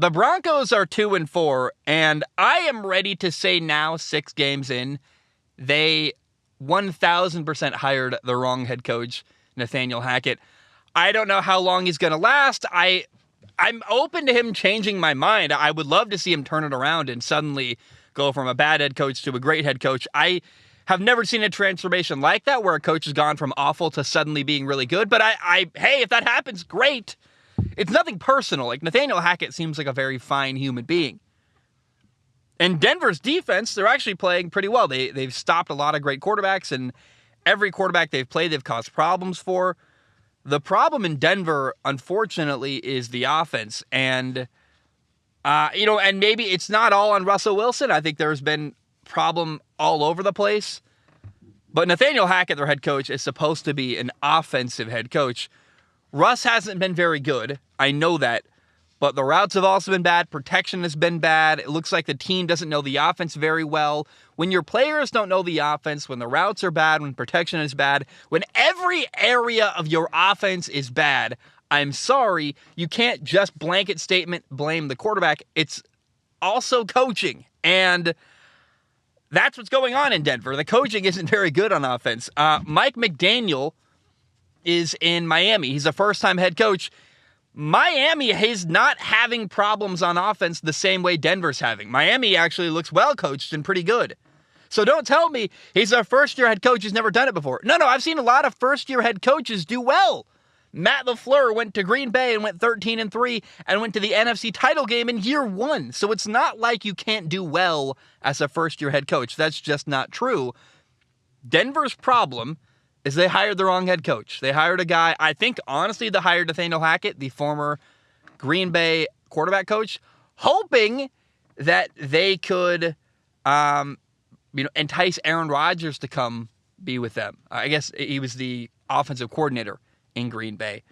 The Broncos are 2-4, and I am ready to say now, 6 games in, they 1,000% hired the wrong head coach, Nathaniel Hackett. I don't know how long he's going to last. I'm open to him changing my mind. I would love to see him turn it around and suddenly go from a bad head coach to a great head coach. I have never seen a transformation like that where a coach has gone from awful to suddenly being really good. But hey, if that happens, great. It's nothing personal. Like, Nathaniel Hackett seems like a very fine human being. And Denver's defense, they're actually playing pretty well. They've stopped a lot of great quarterbacks, and every quarterback they've played, they've caused problems for. The problem in Denver, unfortunately, is the offense. And, and maybe it's not all on Russell Wilson. I think there's been problem all over the place. But Nathaniel Hackett, their head coach, is supposed to be an offensive head coach. Russ hasn't been very good. I know that. But the routes have also been bad. Protection has been bad. It looks like the team doesn't know the offense very well. When your players don't know the offense, when the routes are bad, when protection is bad, when every area of your offense is bad, I'm sorry, you can't just blanket statement blame the quarterback. It's also coaching. And that's what's going on in Denver. The coaching isn't very good on offense. Mike McDaniel is in Miami. He's a first-time head coach. Miami is not having problems on offense the same way Denver's having. Miami actually looks well coached and pretty good. So don't tell me he's a first-year head coach who's never done it before. No, I've seen a lot of first-year head coaches do well. Matt LaFleur went to Green Bay and went 13-3 and went to the NFC title game in year 1. So it's not like you can't do well as a first-year head coach. That's just not true. Denver's problem is they hired the wrong head coach. They hired a guy, I think, honestly, they hired Nathaniel Hackett, the former Green Bay quarterback coach, hoping that they could, entice Aaron Rodgers to come be with them. I guess he was the offensive coordinator in Green Bay.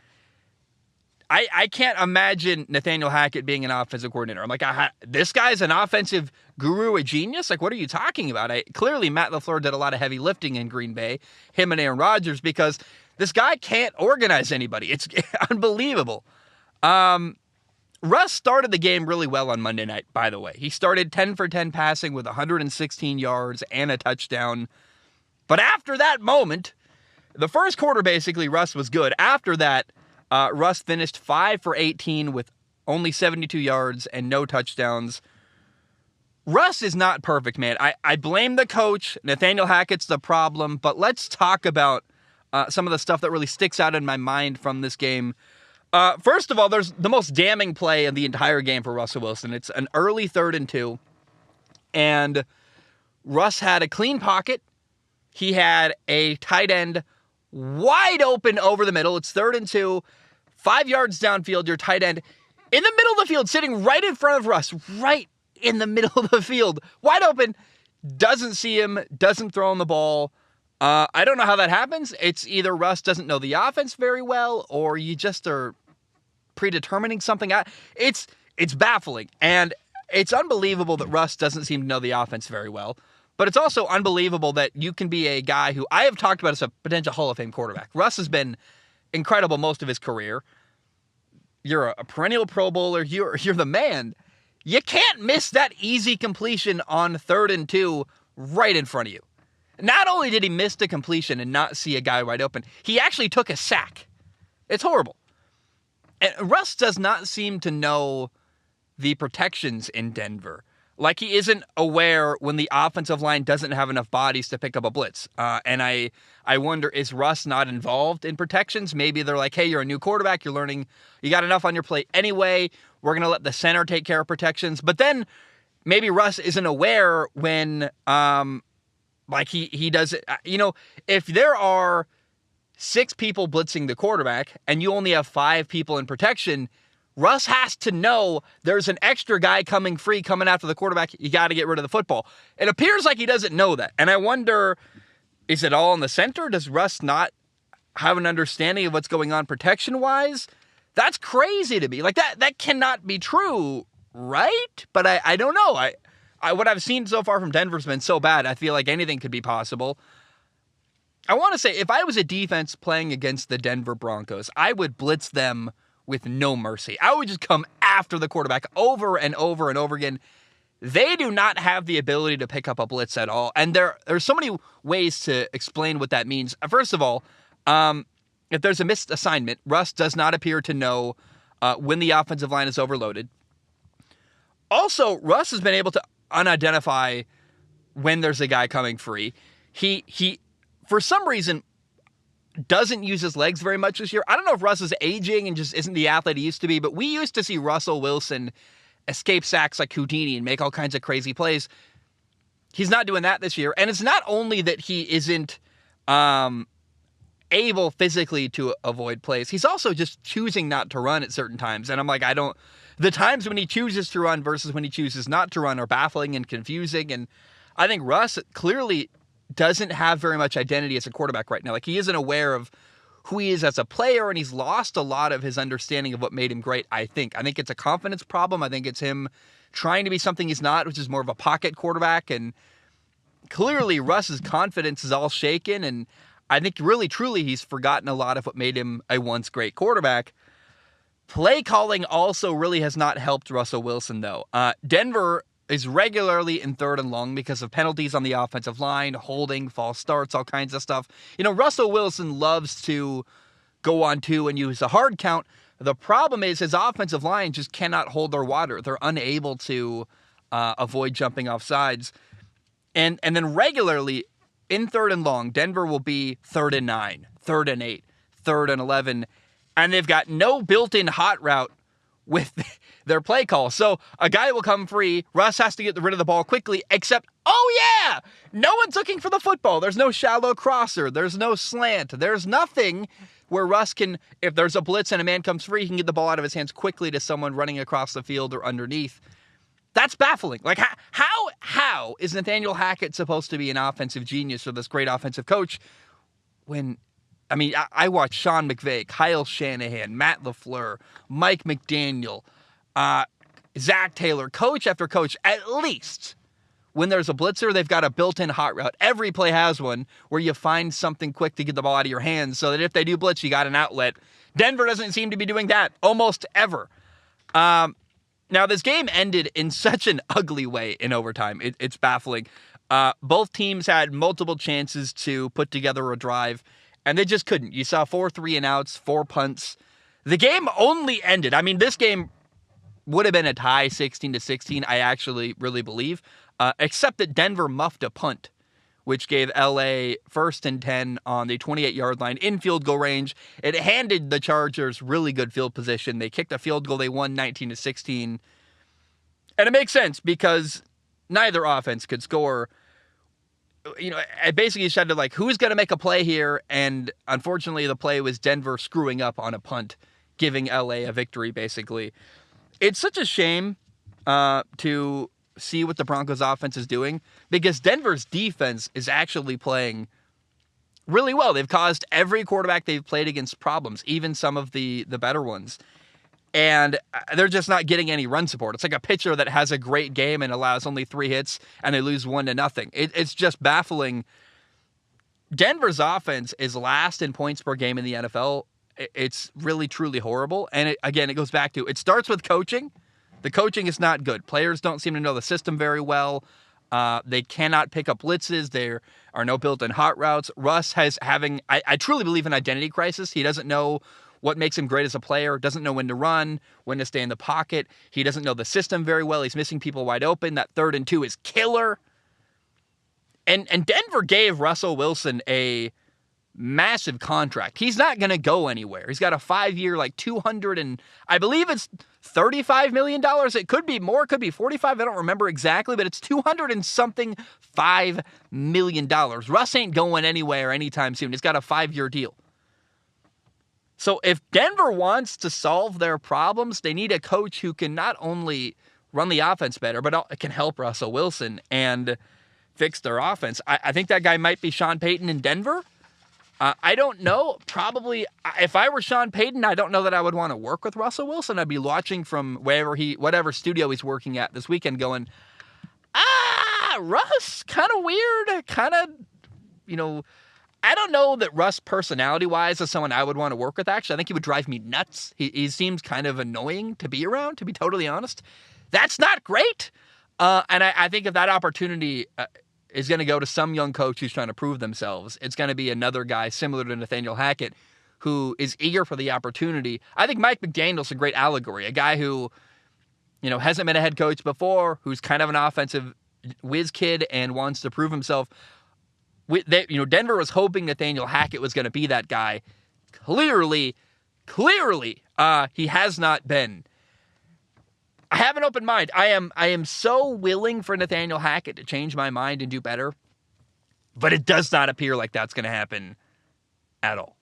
I can't imagine Nathaniel Hackett being an offensive coordinator. I'm like, this guy's an offensive guru, a genius? Like, what are you talking about? Clearly, Matt LaFleur did a lot of heavy lifting in Green Bay, him and Aaron Rodgers, because this guy can't organize anybody. It's unbelievable. Russ started the game really well on Monday night, by the way. He started 10 for 10 passing with 116 yards and a touchdown. But after that moment, the first quarter, basically, Russ was good. After that, Russ finished 5 for 18 with only 72 yards and no touchdowns. Russ is not perfect, man. I blame the coach. Nathaniel Hackett's the problem. But let's talk about some of the stuff that really sticks out in my mind from this game. First of all, there's the most damning play of the entire game for Russell Wilson. It's an early 3rd and 2. And Russ had a clean pocket. He had a tight end wide open over the middle. It's 3rd and 2. 5 yards downfield, your tight end in the middle of the field, sitting right in front of Russ, right in the middle of the field, wide open, doesn't see him, doesn't throw him the ball. I don't know how that happens. It's either Russ doesn't know the offense very well, or you just are predetermining something. It's baffling, and it's unbelievable that Russ doesn't seem to know the offense very well. But it's also unbelievable that you can be a guy who I have talked about as a potential Hall of Fame quarterback. Russ has been incredible most of his career. You're a perennial Pro Bowler. You're the man. You can't miss that easy completion on 3rd and 2 right in front of you. Not only did he miss the completion and not see a guy wide open, he actually took a sack. It's horrible. And Russ does not seem to know the protections in Denver. Like, he isn't aware when the offensive line doesn't have enough bodies to pick up a blitz. And I wonder, is Russ not involved in protections? Maybe they're like, hey, you're a new quarterback. You're learning. You got enough on your plate anyway. We're going to let the center take care of protections. But then maybe Russ isn't aware when, he does it. If there are 6 people blitzing the quarterback and you only have 5 people in protection, Russ has to know there's an extra guy coming after the quarterback. You got to get rid of the football. It appears like he doesn't know that. And I wonder, is it all in the center? Does Russ not have an understanding of what's going on protection-wise? That's crazy to me. Like, that cannot be true, right? But I don't know. What I've seen so far from Denver's been so bad, I feel like anything could be possible. I want to say, if I was a defense playing against the Denver Broncos, I would blitz them with no mercy. I would just come after the quarterback over and over and over again. They do not have the ability to pick up a blitz at all. And there's so many ways to explain what that means. First of all, if there's a missed assignment, Russ does not appear to know when the offensive line is overloaded. Also, Russ has been able to unidentify when there's a guy coming free. He for some reason, doesn't use his legs very much this year. I don't know if Russ is aging and just isn't the athlete he used to be, but we used to see Russell Wilson escape sacks like Houdini and make all kinds of crazy plays. He's not doing that this year. And it's not only that he isn't able physically to avoid plays, he's also just choosing not to run at certain times. And I'm like, the times when he chooses to run versus when he chooses not to run are baffling and confusing. And I think Russ clearly doesn't have very much identity as a quarterback right now. Like, he isn't aware of who he is as a player, and he's lost a lot of his understanding of what made him great, I think. I think it's a confidence problem. I think it's him trying to be something he's not, which is more of a pocket quarterback. And clearly Russ's confidence is all shaken, and I think really, truly, he's forgotten a lot of what made him a once great quarterback. Play calling also really has not helped Russell Wilson, though. Denver is regularly in 3rd and long because of penalties on the offensive line, holding, false starts, all kinds of stuff. You know, Russell Wilson loves to go on 2 and use a hard count. The problem is his offensive line just cannot hold their water. They're unable to avoid jumping off sides. And then regularly in 3rd and long, Denver will be 3rd and 9, 3rd and 8, 3rd and 11, and they've got no built-in hot route with their play call. So a guy will come free. Russ has to get rid of the ball quickly, except, oh yeah, no one's looking for the football. There's no shallow crosser. There's no slant. There's nothing where Russ can, if there's a blitz and a man comes free, he can get the ball out of his hands quickly to someone running across the field or underneath. That's baffling. Like, how is Nathaniel Hackett supposed to be an offensive genius or this great offensive coach when, I mean, I watch Sean McVay, Kyle Shanahan, Matt LaFleur, Mike McDaniel, Zach Taylor, coach after coach. At least when there's a blitzer, they've got a built-in hot route. Every play has one where you find something quick to get the ball out of your hands so that if they do blitz, you got an outlet. Denver doesn't seem to be doing that almost ever. Now, this game ended in such an ugly way in overtime. It's baffling. Both teams had multiple chances to put together a drive, and they just couldn't. You saw 4 3-and-outs, 4 punts. The game only ended. I mean, this game would have been a tie, 16-16, I actually really believe, except that Denver muffed a punt, which gave LA 1st and 10 on the 28-yard line in field goal range. It handed the Chargers really good field position. They kicked a field goal. They won 19-16. And it makes sense because neither offense could score. You know, I basically said to, like, who's going to make a play here? And unfortunately, the play was Denver screwing up on a punt, giving LA a victory, basically. It's such a shame to see what the Broncos offense is doing because Denver's defense is actually playing really well. They've caused every quarterback they've played against problems, even some of the better ones. And they're just not getting any run support. It's like a pitcher that has a great game and allows only 3 hits and they lose 1-0. It's just baffling. Denver's offense is last in points per game in the NFL. It's really, truly horrible. And it goes back to, it starts with coaching. The coaching is not good. Players don't seem to know the system very well. They cannot pick up blitzes. There are no built-in hot routes. Russ I truly believe, an identity crisis. He doesn't know what makes him great as a player, doesn't know when to run, when to stay in the pocket. He doesn't know the system very well. He's missing people wide open. That 3rd and 2 is killer. And Denver gave Russell Wilson a massive contract. He's not going to go anywhere. He's got a 5-year, like I believe it's $35 million. It could be more, it could be 45. I don't remember exactly, but it's 200 and something $5 million. Russ ain't going anywhere anytime soon. He's got a 5-year deal. So if Denver wants to solve their problems, they need a coach who can not only run the offense better, but can help Russell Wilson and fix their offense. I think that guy might be Sean Payton in Denver. I don't know. Probably, if I were Sean Payton, I don't know that I would want to work with Russell Wilson. I'd be watching from whatever studio he's working at this weekend going, Russ, kind of weird, kind of, I don't know that Russ, personality-wise, is someone I would want to work with, actually. I think he would drive me nuts. He seems kind of annoying to be around, to be totally honest. That's not great. And I think if that opportunity is going to go to some young coach who's trying to prove themselves, it's going to be another guy similar to Nathaniel Hackett who is eager for the opportunity. I think Mike McDaniel's a great allegory, a guy who, hasn't been a head coach before, who's kind of an offensive whiz kid and wants to prove himself. Denver was hoping Nathaniel Hackett was going to be that guy. Clearly, he has not been. I have an open mind. I am so willing for Nathaniel Hackett to change my mind and do better, but it does not appear like that's going to happen at all.